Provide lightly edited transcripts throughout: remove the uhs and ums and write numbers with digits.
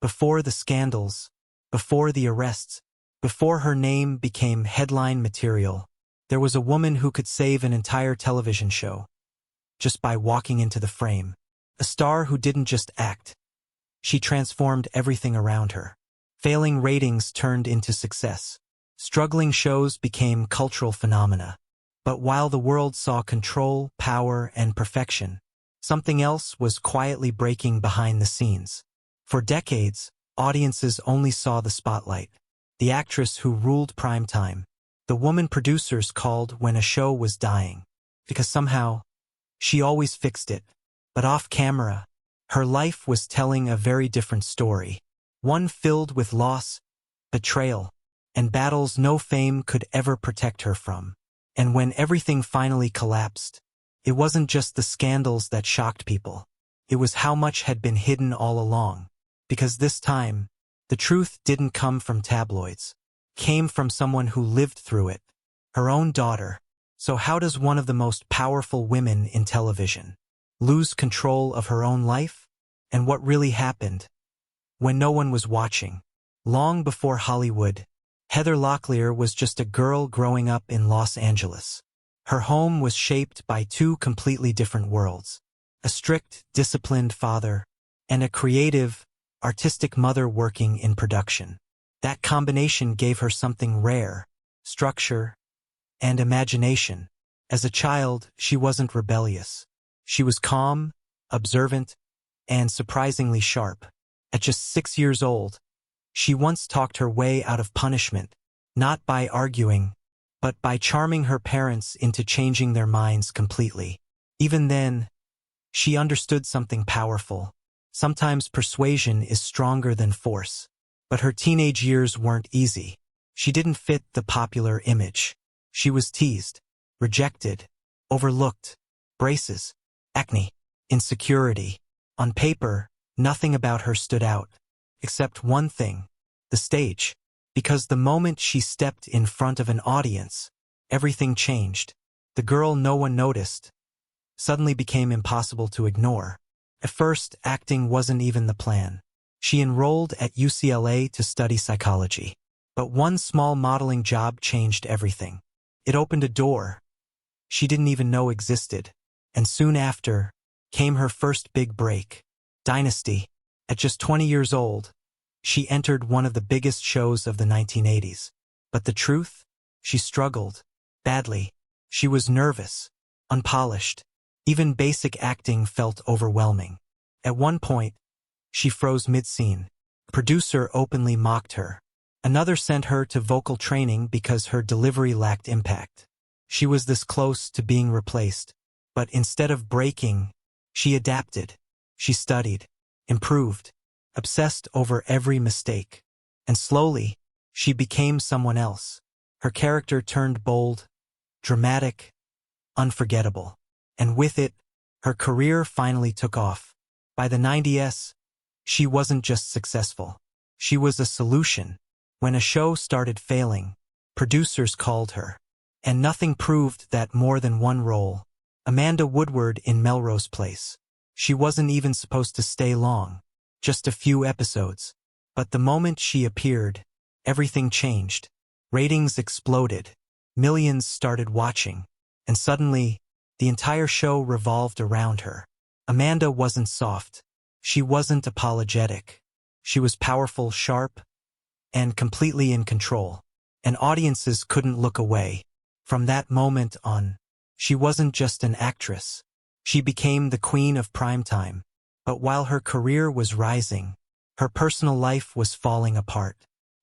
Before the scandals, before the arrests, before her name became headline material, there was a woman who could save an entire television show just by walking into the frame. A star who didn't just act. She transformed everything around her. Failing ratings turned into success. Struggling shows became cultural phenomena. But while the world saw control, power, and perfection, something else was quietly breaking behind the scenes. For decades, audiences only saw the spotlight. The actress who ruled primetime. The woman producers called when a show was dying. Because somehow, she always fixed it. But off camera, her life was telling a very different story. One filled with loss, betrayal, and battles no fame could ever protect her from. And when everything finally collapsed, it wasn't just the scandals that shocked people. It was how much had been hidden all along. Because this time, the truth didn't come from tabloids. It came from someone who lived through it. Her own daughter. So how does one of the most powerful women in television lose control of her own life? And what really happened? When no one was watching. Long before Hollywood, Heather Locklear was just a girl growing up in Los Angeles. Her home was shaped by two completely different worlds. A strict, disciplined father, and a creative, artistic mother working in production. That combination gave her something rare, structure, and imagination. As a child, she wasn't rebellious. She was calm, observant, and surprisingly sharp. At just 6 years old, she once talked her way out of punishment, not by arguing, but by charming her parents into changing their minds completely. Even then, she understood something powerful. Sometimes persuasion is stronger than force. But her teenage years weren't easy. She didn't fit the popular image. She was teased, rejected, overlooked, braces, acne, insecurity. On paper, nothing about her stood out. Except one thing, the stage. Because the moment she stepped in front of an audience, everything changed. The girl no one noticed suddenly became impossible to ignore. At first, acting wasn't even the plan. She enrolled at UCLA to study psychology. But one small modeling job changed everything. It opened a door she didn't even know existed. And soon after, came her first big break. Dynasty. At just 20 years old, she entered one of the biggest shows of the 1980s. But the truth? She struggled. Badly. She was nervous. Unpolished. Even basic acting felt overwhelming. At one point, she froze mid-scene. A producer openly mocked her. Another sent her to vocal training because her delivery lacked impact. She was this close to being replaced. But instead of breaking, she adapted. She studied, improved, obsessed over every mistake. And slowly, she became someone else. Her character turned bold, dramatic, unforgettable. And with it, her career finally took off. By the 90s, she wasn't just successful. She was a solution. When a show started failing, producers called her. And nothing proved that more than one role. Amanda Woodward in Melrose Place. She wasn't even supposed to stay long. Just a few episodes. But the moment she appeared, everything changed. Ratings exploded. Millions started watching. And suddenly, the entire show revolved around her. Amanda wasn't soft. She wasn't apologetic. She was powerful, sharp, and completely in control. And audiences couldn't look away. From that moment on, she wasn't just an actress. She became the queen of primetime. But while her career was rising, her personal life was falling apart.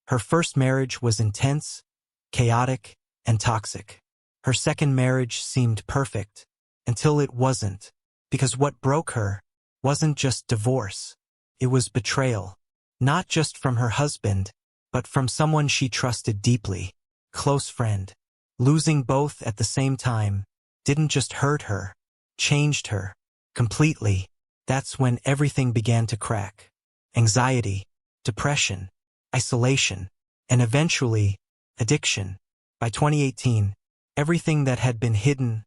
Her first marriage was intense, chaotic, and toxic. Her second marriage seemed perfect, until it wasn't. Because what broke her wasn't just divorce. It was betrayal. Not just from her husband, but from someone she trusted deeply. Close friend. Losing both at the same time didn't just hurt her, changed her completely. That's when everything began to crack. Anxiety, depression, isolation, and eventually, addiction. By 2018, everything that had been hidden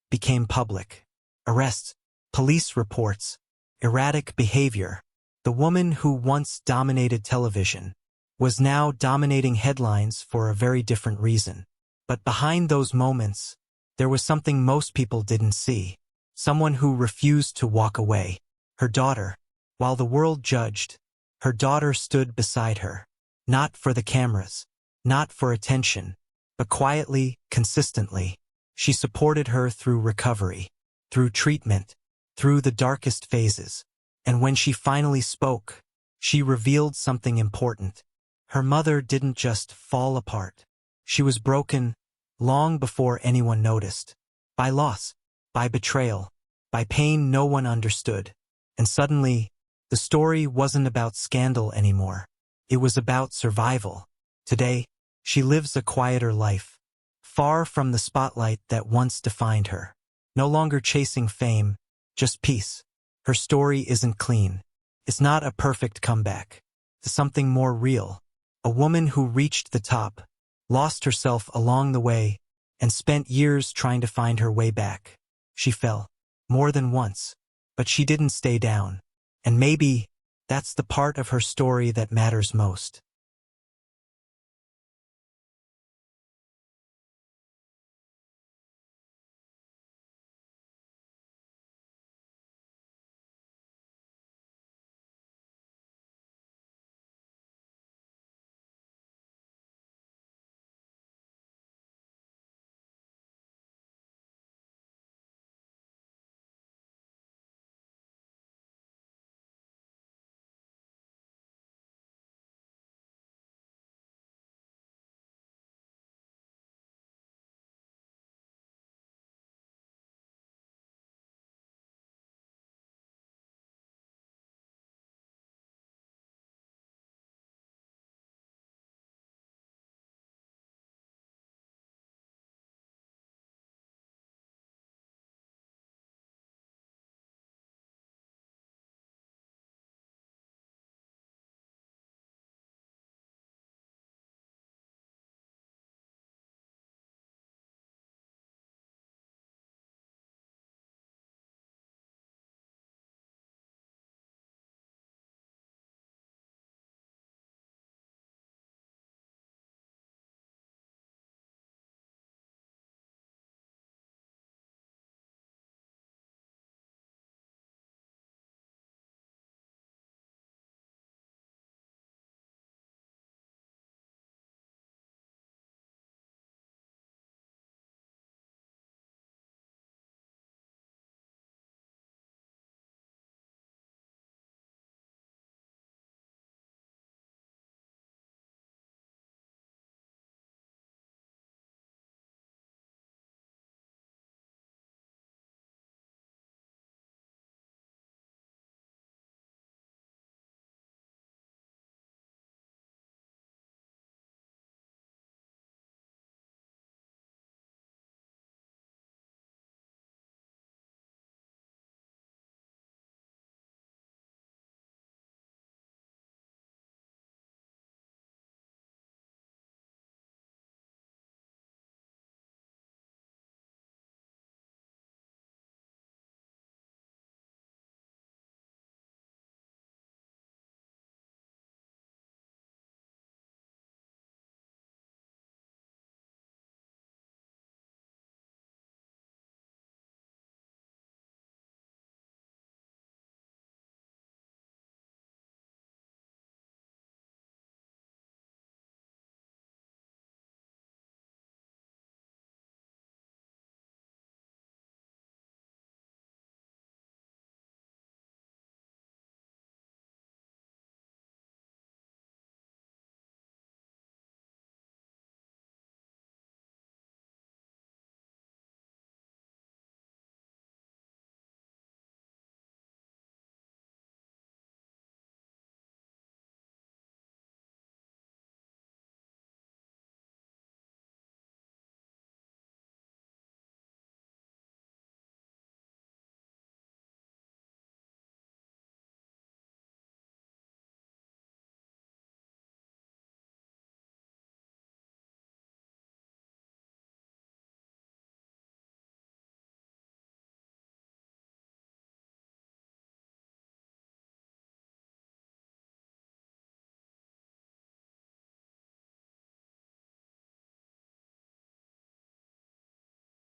became public. Arrests, police reports, erratic behavior. The woman who once dominated television was now dominating headlines for a very different reason. But behind those moments, there was something most people didn't see. Someone who refused to walk away. Her daughter. While the world judged, her daughter stood beside her. Not for the cameras, not for attention, but quietly, consistently. She supported her through recovery, through treatment, through the darkest phases. And when she finally spoke, she revealed something important. Her mother didn't just fall apart. She was broken long before anyone noticed. By loss, by betrayal, by pain no one understood. And suddenly, the story wasn't about scandal anymore. It was about survival. Today, she lives a quieter life, far from the spotlight that once defined her. No longer chasing fame, just peace. Her story isn't clean. It's not a perfect comeback. It's something more real. A woman who reached the top, lost herself along the way, and spent years trying to find her way back. She fell, more than once, but she didn't stay down. And maybe that's the part of her story that matters most.